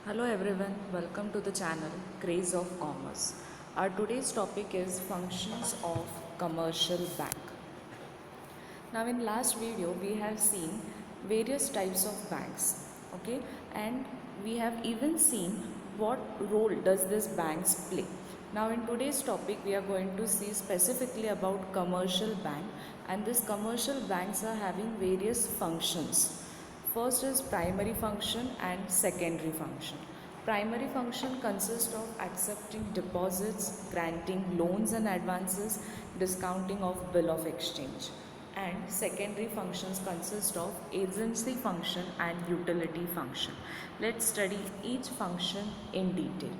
Hello everyone, welcome to the channel Craze of Commerce. Our today's topic is functions of commercial bank. Now in last video we have seen various types of banks, okay, and we have even seen what role does this banks play. Now in today's topic we are going to see specifically about commercial bank, and these commercial banks are having various functions. First is primary function and secondary function. Primary function consists of accepting deposits, granting loans and advances, discounting of bill of exchange. And secondary functions consist of agency function and utility function. Let's study each function in detail.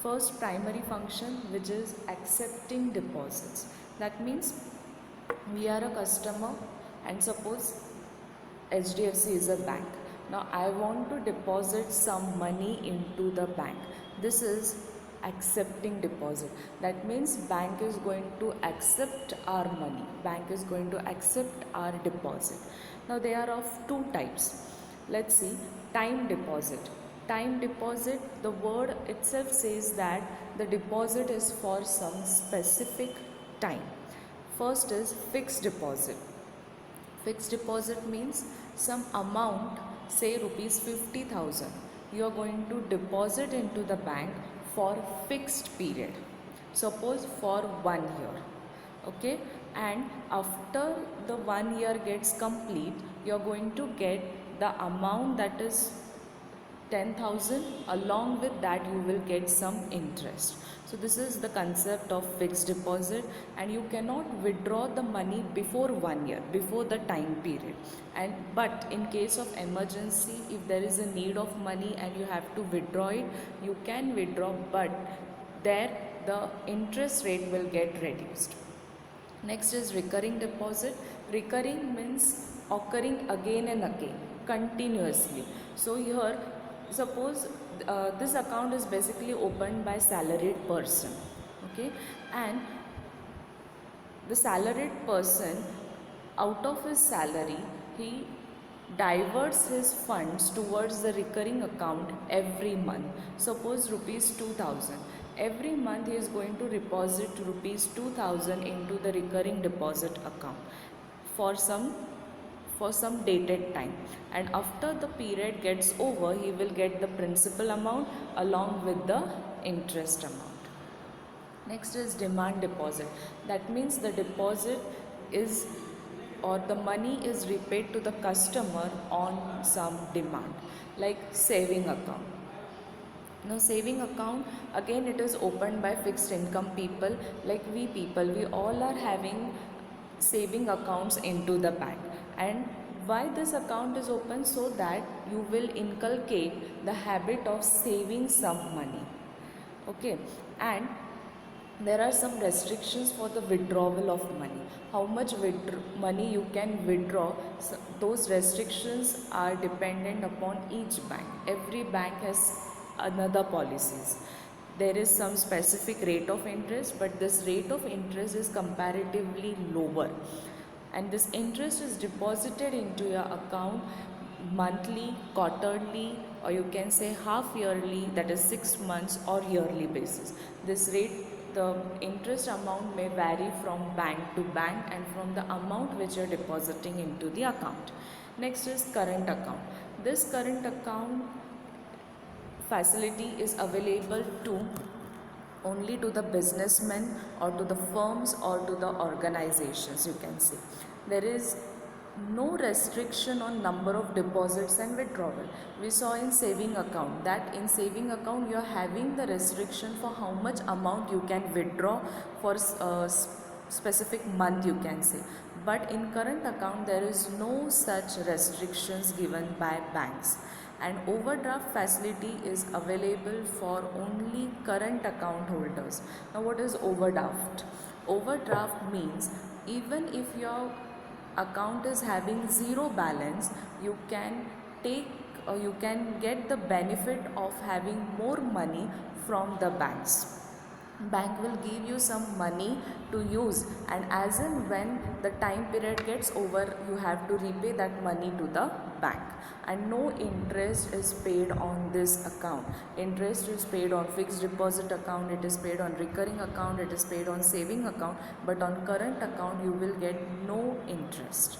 First, primary function, which is accepting deposits. That means we are a customer, and suppose HDFC is a bank. Now I want to deposit some money into the bank. This is accepting deposit. That means bank is going to accept our money. Bank is going to accept our deposit. Now they are of two types. Let's see. Time deposit. Time deposit, the word itself says that the deposit is for some specific time. First is fixed deposit. Fixed deposit means some amount, say rupees 50,000, you are going to deposit into the bank for fixed period. Suppose for 1 year, okay, and after the 1 year gets complete, you are going to get the amount that is 10,000. Along with that you will get some interest. So this is the concept of fixed deposit, and you cannot withdraw the money before 1 year, before the time period. And but in case of emergency, if there is a need of money and you have to withdraw it, you can withdraw, but there the interest rate will get reduced. Next is recurring deposit. Recurring means occurring again and again, continuously. So here, suppose this account is basically opened by salaried person, okay, and the salaried person, out of his salary, he diverts his funds towards the recurring account every month. Suppose rupees 2000. Every month he is going to deposit rupees 2000 into the recurring deposit account for some dated time, and after the period gets over he will get the principal amount along with the interest amount. Next is demand deposit. That means the deposit is, or the money is repaid to the customer on some demand, like saving account. Now saving account, again it is opened by fixed income people, like we people, we all are having saving accounts into the bank. And why this account is open? So that you will inculcate the habit of saving some money, okay. And there are some restrictions for the withdrawal of money, how much money you can withdraw. So those restrictions are dependent upon each bank. Every bank has another policies. There is some specific rate of interest, but this rate of interest is comparatively lower, and this interest is deposited into your account monthly, quarterly, or you can say half yearly, that is 6 months, or yearly basis. This rate, the interest amount may vary from bank to bank and from the amount which you are depositing into the account. Next is current account. This current account facility is available to only to the businessmen or to the firms or to the organizations, you can say. There is no restriction on number of deposits and withdrawal. We saw in saving account that in saving account you are having the restriction for how much amount you can withdraw for a specific month, you can say. But in current account there is no such restrictions given by banks, and overdraft facility is available for only current account holders. Now what is overdraft? Overdraft means even if your account is having zero balance, you can take or you can get the benefit of having more money from the banks. bank will give you some money to use, and as and when the time period gets over, you have to repay that money to the bank, and no interest is paid on this account. Interest is paid on fixed deposit account, it is paid on recurring account, it is paid on saving account, but on current account you will get no interest.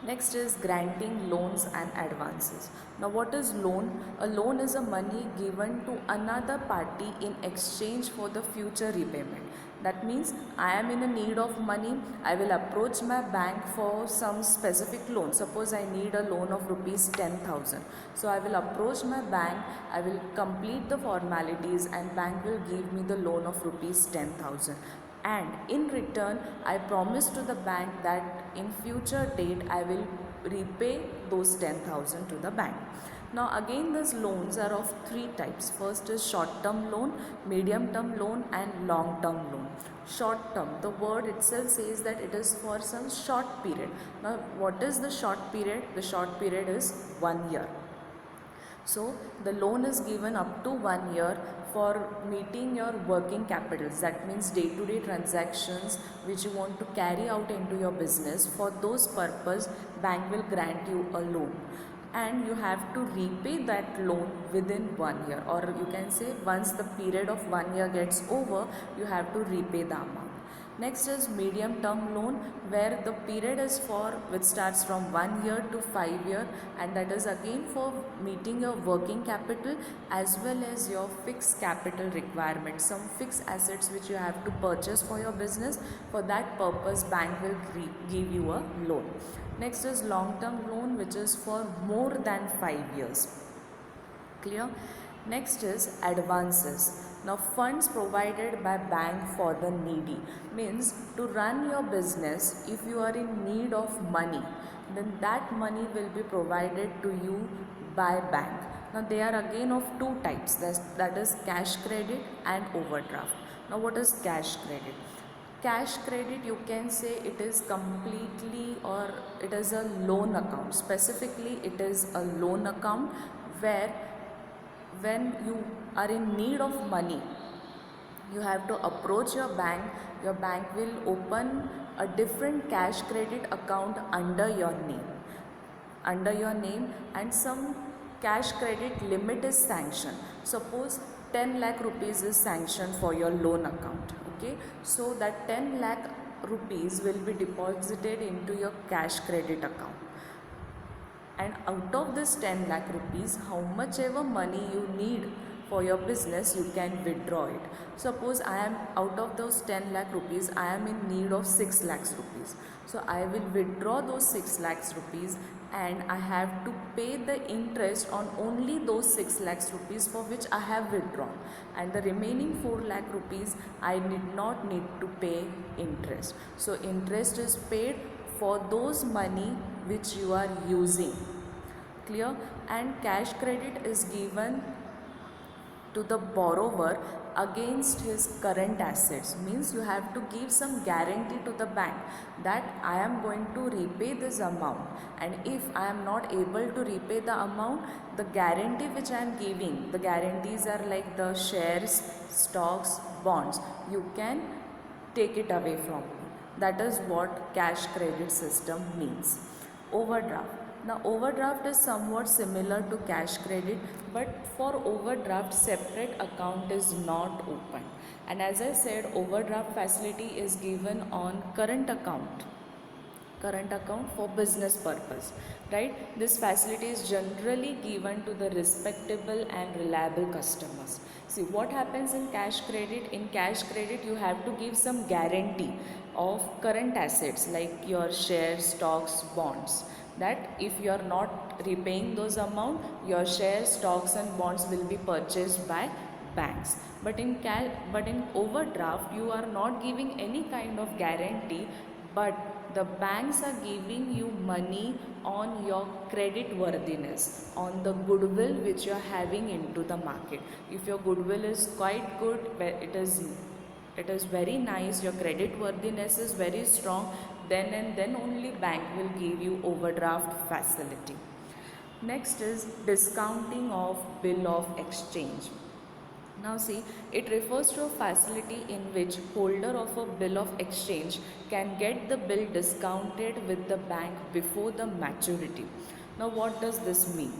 Next is granting loans and advances. Now, what is loan? A loan is a money given to another party in exchange for the future repayment. That means I am in a need of money, I will approach my bank for some specific loan. Suppose I need a loan of rupees 10,000. So I will approach my bank, I will complete the formalities, and bank will give me the loan of rupees 10,000, and in return I promise to the bank that in future date I will repay those 10,000 to the bank. Now again, these loans are of three types. First is short term loan, medium term loan, and long term loan. Short term, the word itself says that it is for some short period. Now what is the short period? The short period is 1 year. So the loan is given up to 1 year for meeting your working capitals. That means day-to-day transactions which you want to carry out into your business. For those purpose, bank will grant you a loan, and you have to repay that loan within 1 year, or you can say once the period of 1 year gets over, you have to repay the amount. Next is medium term loan, where the period is for which starts from 1 year to 5 year, and that is again for meeting your working capital as well as your fixed capital requirements, some fixed assets which you have to purchase for your business. For that purpose, bank will give you a loan. Next is long term loan, which is for more than 5 years. Clear? Next is advances. Now, funds provided by bank for the needy, means to run your business, if you are in need of money, then that money will be provided to you by bank. Now they are again of two types, that is cash credit and overdraft. Now what is cash credit? Cash credit, you can say it is completely, or it is a loan account. Specifically it is a loan account where when you are in need of money, you have to approach your bank. Your bank will open a different cash credit account under your name, and some cash credit limit is sanctioned. Suppose 10 lakh rupees is sanctioned for your loan account. Okay, so that 10 lakh rupees will be deposited into your cash credit account, and out of this 10 lakh rupees, how much ever money you need for your business, you can withdraw it. Suppose I am out of those 10 lakh rupees, I am in need of 6 lakhs rupees. So I will withdraw those 6 lakhs rupees, and I have to pay the interest on only those 6 lakhs rupees for which I have withdrawn, and the remaining 4 lakh rupees I did not need to pay interest. So interest is paid for those money which you are using. Clear? And cash credit is given to the borrower against his current assets, means you have to give some guarantee to the bank that I am going to repay this amount, and if I am not able to repay the amount, the guarantee which I am giving, the guarantees are like the shares, stocks, bonds, you can take it away from me. That is what cash credit system means. Overdraft. Now overdraft is somewhat similar to cash credit, but for overdraft separate account is not open, and as I said, overdraft facility is given on current account for business purpose, right? This facility is generally given to the respectable and reliable customers. See what happens in cash credit. In cash credit you have to give some guarantee of current assets like your shares, stocks, bonds, that if you are not repaying those amount, your shares, stocks and bonds will be purchased by banks. But in overdraft you are not giving any kind of guarantee, but the banks are giving you money on your credit worthiness, on the goodwill which you are having into the market. If your goodwill is quite good, it is very nice, your credit worthiness is very strong, then and then only bank will give you overdraft facility. Next is discounting of bill of exchange. Now see, it refers to a facility in which holder of a bill of exchange can get the bill discounted with the bank before the maturity. Now what does this mean?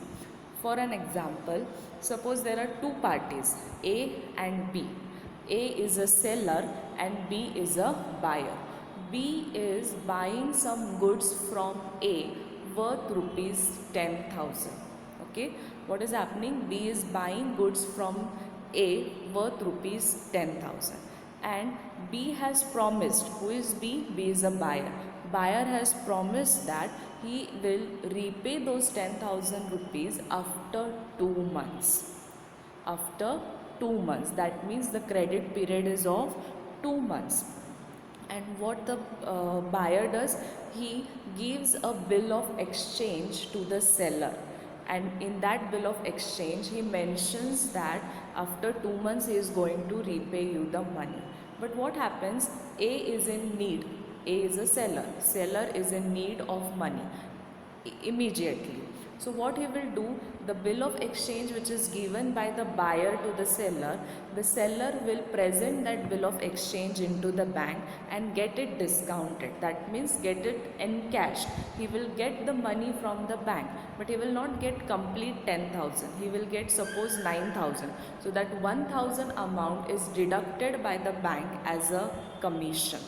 For an example, suppose there are two parties, A and B. A is a seller and B is a buyer. B is buying some goods from A worth rupees 10,000. Okay, what is happening? B is buying goods from A worth rupees 10,000 and B has promised. Who is B? B is a buyer. Buyer has promised that he will repay those 10,000 rupees after 2 months. After 2 months, that means the credit period is of 2 months. And what the buyer does, he gives a bill of exchange to the seller, and in that bill of exchange he mentions that after 2 months he is going to repay you the money. But what happens? A is in need. A is a seller. Seller is in need of money immediately. So what he will do, the bill of exchange which is given by the buyer to the seller will present that bill of exchange into the bank and get it discounted. That means get it encashed. He will get the money from the bank, but he will not get complete 10,000. He will get suppose 9,000. So that 1,000 amount is deducted by the bank as a commission,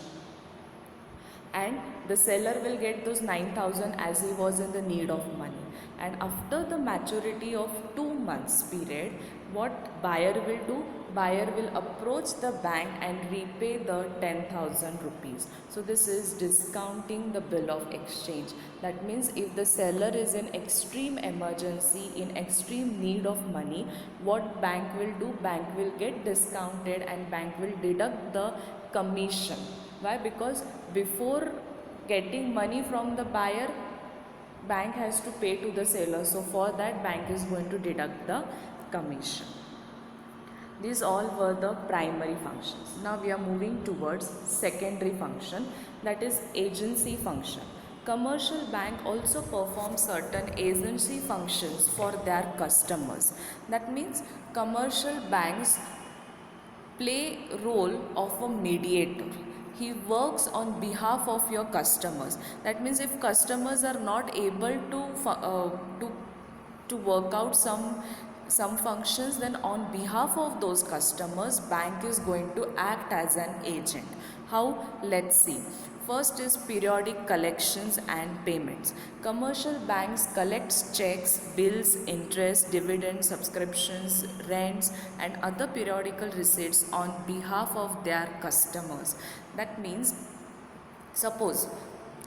and the seller will get those 9,000 as he was in the need of money. And after the maturity of 2 months period, what buyer will do? Buyer will approach the bank and repay the 10,000 rupees. So this is discounting the bill of exchange. That means if the seller is in extreme emergency, in extreme need of money, what bank will do? Bank will get discounted and bank will deduct the commission. Why? Because before getting money from the buyer, bank has to pay to the seller. So for that, bank is going to deduct the commission. These all were the primary functions. Now we are moving towards secondary function, that is agency function. Commercial bank also performs certain agency functions for their customers. That means commercial banks play role of a mediator. He works on behalf of your customers. That means if customers are not able to work out some functions, then on behalf of those customers, bank is going to act as an agent. How? Let's see. First is periodic collections and payments. Commercial banks collects checks, bills, interest, dividends, subscriptions, rents and other periodical receipts on behalf of their customers. That means, suppose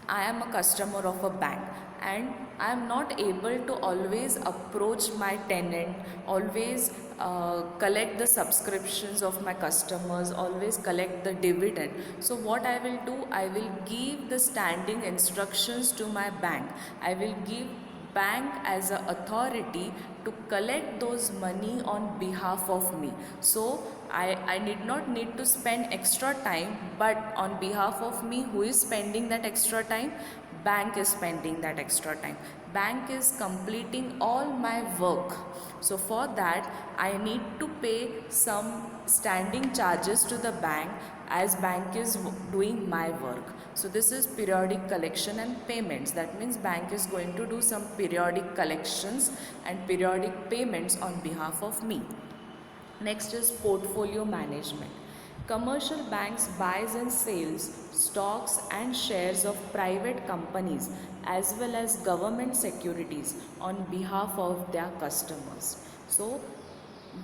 I am a customer of a bank and I am not able to always approach my tenant, always collect the subscriptions of my customers, always collect the dividend. So what I will do, I will give the standing instructions to my bank. I will give bank as an authority to collect those money on behalf of me. So I need to spend extra time, but on behalf of me, who is spending that extra time? Bank is spending that extra time. Bank is completing all my work. So for that, I need to pay some standing charges to the bank, as bank is doing my work. So this is periodic collection and payments. That means bank is going to do some periodic collections and periodic payments on behalf of me. Next is portfolio management. Commercial banks buys and sells stocks and shares of private companies as well as government securities on behalf of their customers. So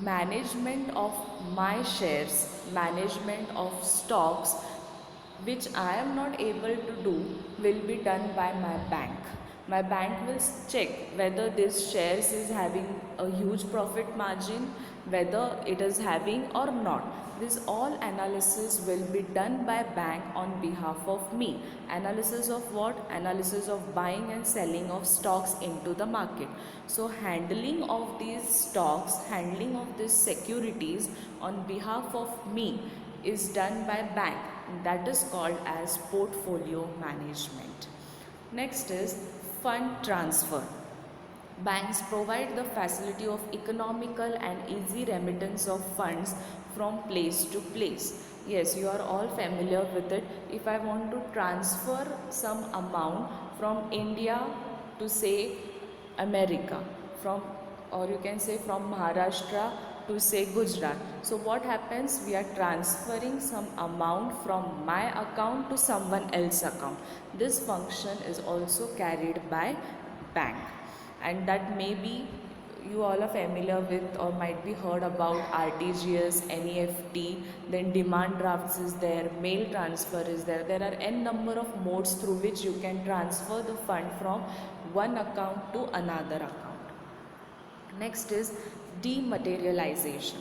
management of my shares, management of stocks which I am not able to do will be done by my bank. My bank will check whether this shares is having a huge profit margin, whether it is having or not. This all analysis will be done by bank on behalf of me. Analysis of what? Analysis of buying and selling of stocks into the market. So handling of these stocks, handling of these securities on behalf of me is done by bank. That is called as portfolio management. Next is fund transfer. Banks provide the facility of economical and easy remittance of funds from place to place. Yes, you are all familiar with it. If I want to transfer some amount from India to say America, from, or you can say from Maharashtra to say Gujarat. So what happens? We are transferring some amount from my account to someone else's account. This function is also carried by bank, and that may be you all are familiar with or might be heard about RTGS, NEFT, then demand drafts is there, mail transfer is there. There are n number of modes through which you can transfer the fund from one account to another account. Next is dematerialization.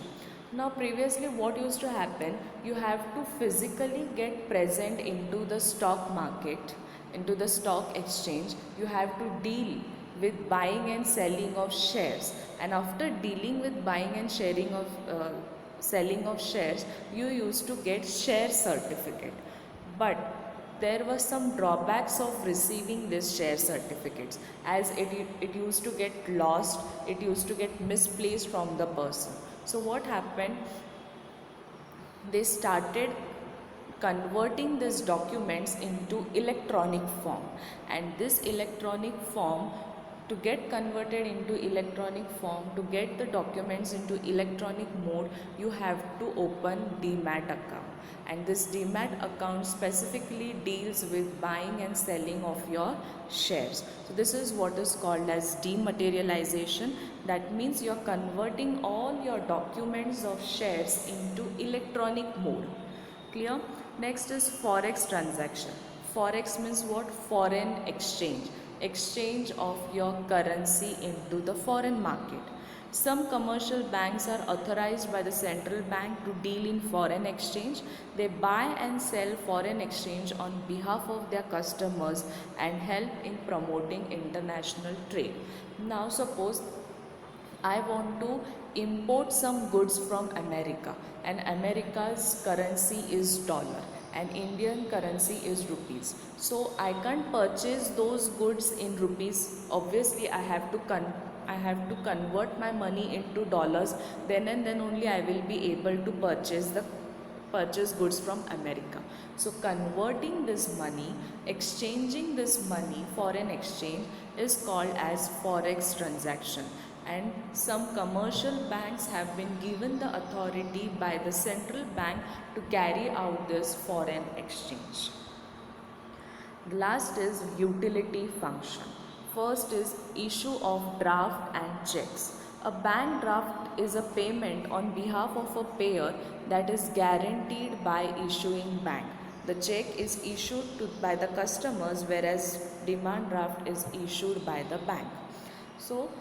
Now previously what used to happen, you have to physically get present into the stock market, into the stock exchange. You have to deal with buying and selling of shares, and after dealing with buying and selling of shares, you used to get share certificate. But there were some drawbacks of receiving these share certificates, as it used to get lost, it used to get misplaced from the person. So what happened, they started converting these documents into electronic form, and this electronic form, to get converted into electronic form, to get the documents into electronic mode, you have to open demat account, and this demat account specifically deals with buying and selling of your shares. So this is what is called as dematerialization. That means you are converting all your documents of shares into electronic mode. Clear? Next is forex transaction. Forex means what? Foreign exchange. Exchange of your currency into the foreign market. Some commercial banks are authorized by the central bank to deal in foreign exchange. They buy and sell foreign exchange on behalf of their customers and help in promoting international trade. Now suppose I want to import some goods from America, and America's currency is dollar and Indian currency is rupees. So I can't purchase those goods in rupees. Obviously I have to convert my money into dollars, then and then only I will be able to purchase goods from America. So converting this money, exchanging this money, foreign exchange, is called as forex transaction, and some commercial banks have been given the authority by the central bank to carry out this foreign exchange. Last is utility function. First is issue of draft and checks. A bank draft is a payment on behalf of a payer that is guaranteed by issuing bank. The check is issued by the customers, whereas demand draft is issued by the bank. So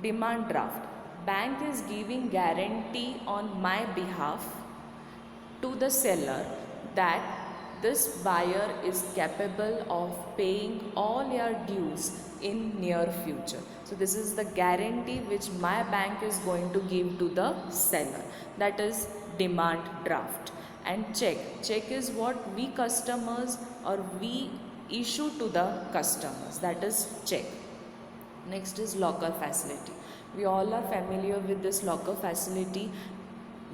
demand draft, bank is giving guarantee on my behalf to the seller that this buyer is capable of paying all your dues in near future. So this is the guarantee which my bank is going to give to the seller. That is demand draft. And check is what we customers or we issue to the customers. That is check. Next is locker facility. We all are familiar with this locker facility.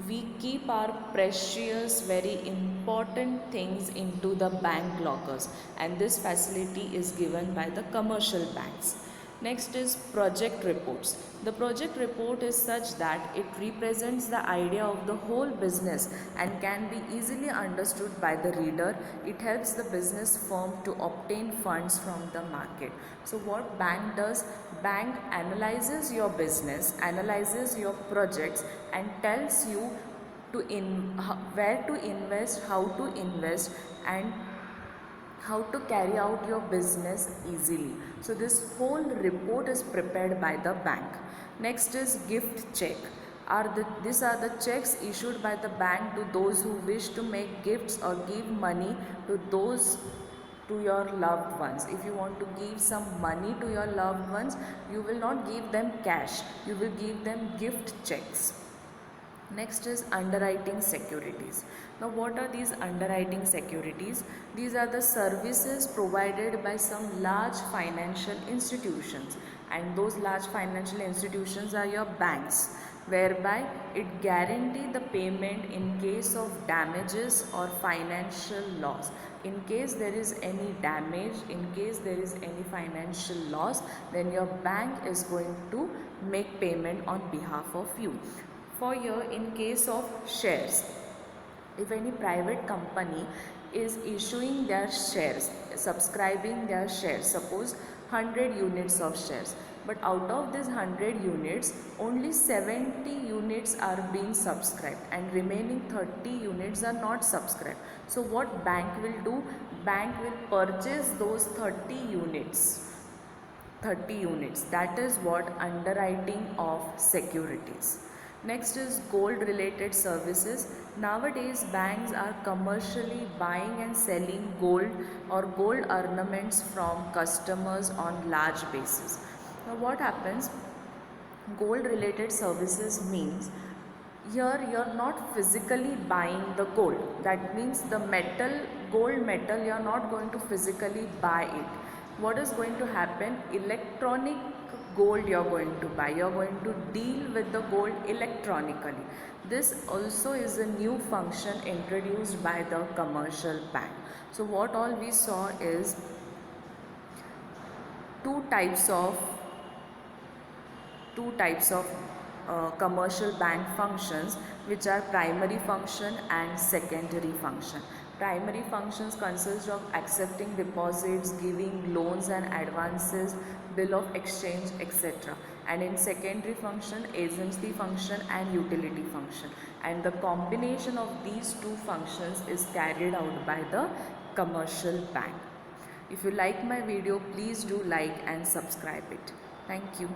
We keep our precious, very important things into the bank lockers, and this facility is given by the commercial banks. Next is project reports. The project report is such that it represents the idea of the whole business and can be easily understood by the reader. It helps the business firm to obtain funds from the market. So what bank does? Bank analyzes your business, analyzes your projects, and tells you where to invest, how to invest, and how to carry out your business easily. So this whole report is prepared by the bank. Next is gift check. These are the checks issued by the bank to those who wish to make gifts or give money to your loved ones. If you want to give some money to your loved ones, you will not give them cash, you will give them gift checks. Next is underwriting securities. Now, what are these underwriting securities? These are the services provided by some large financial institutions, and those large financial institutions are your banks, whereby it guarantee the payment in case of damages or financial loss. In case there is any damage, in case there is any financial loss, then your bank is going to make payment on behalf of you. For here, in case of shares, if any private company is issuing their shares, subscribing their shares, suppose 100 units of shares, but out of these 100 units, only 70 units are being subscribed and remaining 30 units are not subscribed. So what bank will do? Bank will purchase those 30 units. That is what underwriting of securities. Next is gold related services. Nowadays banks are commercially buying and selling gold or gold ornaments from customers on large basis. Now what happens? Gold related services means here you're not physically buying the gold. That means the metal, gold metal, you're not going to physically buy it. What is going to happen? Electronic gold you're going to buy. You're going to deal with the gold electronically. This also is a new function introduced by the commercial bank. So what all we saw is two types of commercial bank functions, which are primary function and secondary function. Primary functions consist of accepting deposits, giving loans and advances, bill of exchange, etc. And in secondary function, agency function and utility function. And the combination of these two functions is carried out by the commercial bank. If you like my video, please do like and subscribe it. Thank you.